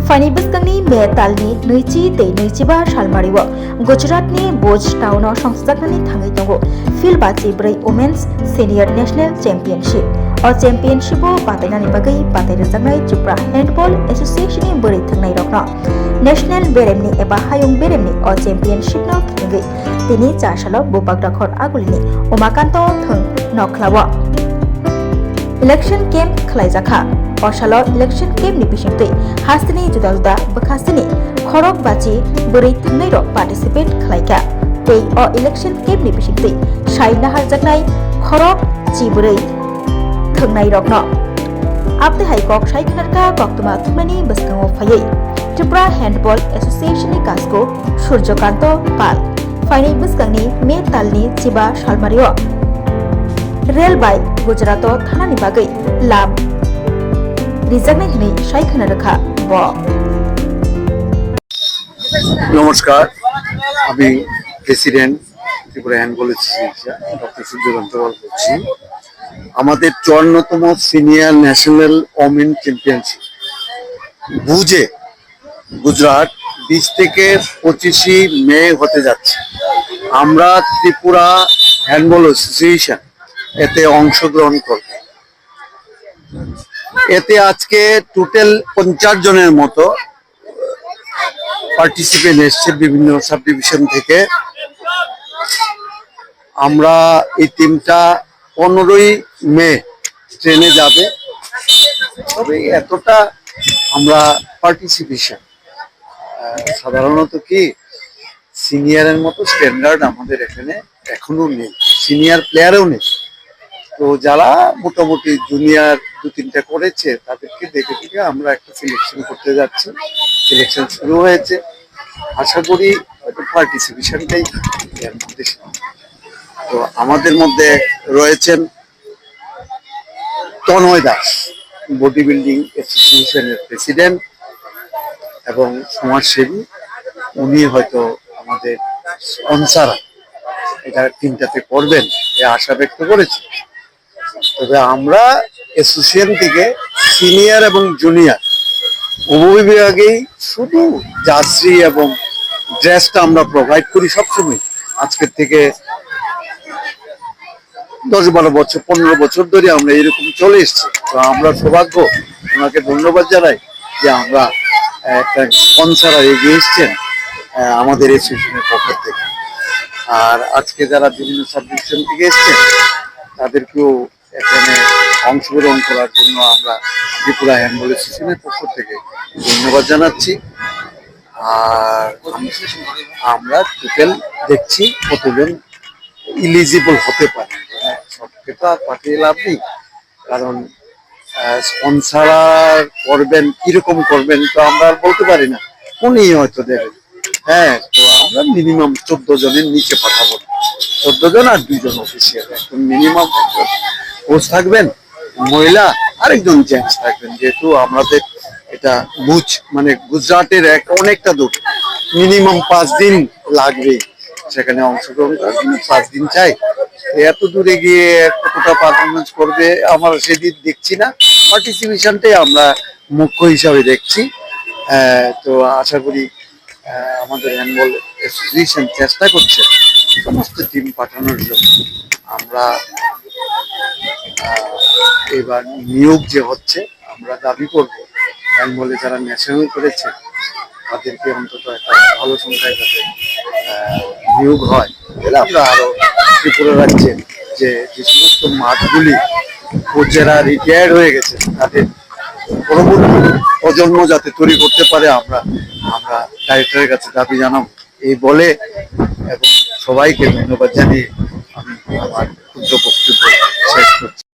Fani Biskangni Metalni Nuichi Te Nuichiba Shalmariwa Gujaratni Boj Town Songsjaknani Thangai Tongo Filbachi Brai Women's Senior National Championship o Championship o Patainani Bagai Patai Rajangnai Tripura Handball Association ni Bari Thangnai Rokno National Beremni eba Hayung Beremni o Championship no Thangai Tini Chasalo Bubagdakhor Agulini Umakanto Thung Nokhlawa Election Camp Khlaijaka Osalo election camp ni bisingtui hastini juda juda bakhastini khorok bachi buri thangnai rok participate khlaika tei o election camp ni bisingtui saina harjaknai khorok chi buri thangnai rokno apte haikok saikhnarka koktuma thumani baskango phayei Tripura Handball Association ni kasko Surjokanto Pal Fani Biskangni me talni chiba salmario Rail by Gujarato thanani bagai lab রিজার্ভে হিনে সাইখানা রাখা ব নমস্কার আমি president Tripura handball association doctor Suryakanta Pal বলছি আমাদের 54তম senior national women championship ভুজে গুজরাট 20 থেকে 25 মে হতে যাচ্ছে আমরা ত্রিপুরা হ্যান্ডবল অ্যাসোসিয়েশন এতে অংশগ্রহণ করব এতে আজকে টোটাল 50 জনের মতো পার্টিসিপেন্ট এসেছে বিভিন্ন সাব ডিভিশন থেকে আমরা এই টিমটা 15ই মে ট্রেনে যাবে তবে এতটা আমরা পার্টিসিপেশন সাধারণত কি সিনিয়রের মতো স্ট্যান্ডার্ড আমাদের এখানে এখনো নেই সিনিয়র প্লেয়ারও নেই তো যারা মোটামুটি জুনিয়র 2-3টা করেছে তাদেরকে দেখে দেখে আমরা একটা সিলেকশন করতে যাচ্ছি সিলেকশন শুরু হয়েছে আশা করি পার্টিসিপেশনটাই এর মধ্যে তো আমাদের মধ্যে রয়েছেন তনয় দাস বডি বিল্ডিং অ্যাসোসিয়েশনের প্রেসিডেন্ট এবং সমাজসেবী উনি হয়তো আমাদের স্পন্সর এটা টিমটাতে করবেন এই আশা ব্যক্ত করেছে তবে আমরা অ্যাসোসিয়েশন থেকে সিনিয়র এবং জুনিয়র উভয় বিভাগেই শুধু জার্সি এবং ড্রেসটা আমরা প্রোভাইড করি সবসময় আজকের থেকে 10-12 বছর 15 বছর ধরে আমরা এরকম চলে এসেছি তো আমরা সৌভাগ্য ওনাকে ধন্যবাদ জানাই যে আমরা একটা স্পন্সর এগিয়ে এসছেন আমাদের অ্যাসোসিয়েশনের পক্ষ থেকে আর আজকে যারা বিভিন্ন সাবডিভিশন থেকে এসছেন তাদেরকেও এখানে অংশগ্রহণ করার জন্য আমরা ত্রিপুরা হ্যান্ডবল অ্যাসোসিয়েশনের পক্ষ থেকে ধন্যবাদ জানাচ্ছি আর আমরা টোটাল দেখছি কতজন ইলিজিবল হতে পারে সবকে তো আর পাঠিয়ে লাভ নেই কারণ স্পন্সর করবেন কিরকম করবেন তো আমরা আর বলতে পারি না উনি হয়তো দেবেন হ্যাঁ তো আমরা মিনিমাম 14 জনের নিচে পাঠাবো 14 জন আর 2 জন অফিসিয়াল এখন মিনিমাম কোচ থাকবেন মহিলা আরেকজন জেন্টস থাকবেন যেহেতু আমাদের এটা বুঝ মানে গুজরাটের অনেকটা দূর মিনিমাম 5 দিন লাগবে সেখানে অংশগ্রহণ করার জন্য 5 দিন চাই এত দূরে গিয়ে কতটা পারফরমেন্স করবে আমরা সেদিন দেখছি না পার্টিসিপেশনটাই আমরা মুখ্য হিসাবে দেখছি তো আশা করি আমাদের হ্যান্ডবল অ্যাসোসিয়েশন চেষ্টা করছে সমস্ত টিম পাঠানোর জন্য আমরা এবার নিয়োগ যে হচ্ছে আমরা দাবি করব হ্যান্ডবলে যারা ন্যাশনাল করেছে তাদেরকে অন্তত একটা ভালো সংখ্যায় যাতে নিয়োগ হয় তাহলে আমরা আরো ত্রিপুরা রাজ্যে যে সমস্ত মাঠগুলি কোচেরা রিটায়ার্ড হয়ে গেছে তাদের পরবর্তী প্রজন্ম যাতে তৈরি করতে পারে আমরা ডাইরেক্টরের কাছে দাবি জানাবো এই বলে এবং সবাইকে ধন্যবাদ জানিয়ে আমি আমার ক্ষুদ্র বক্তব্য শেষ করছি।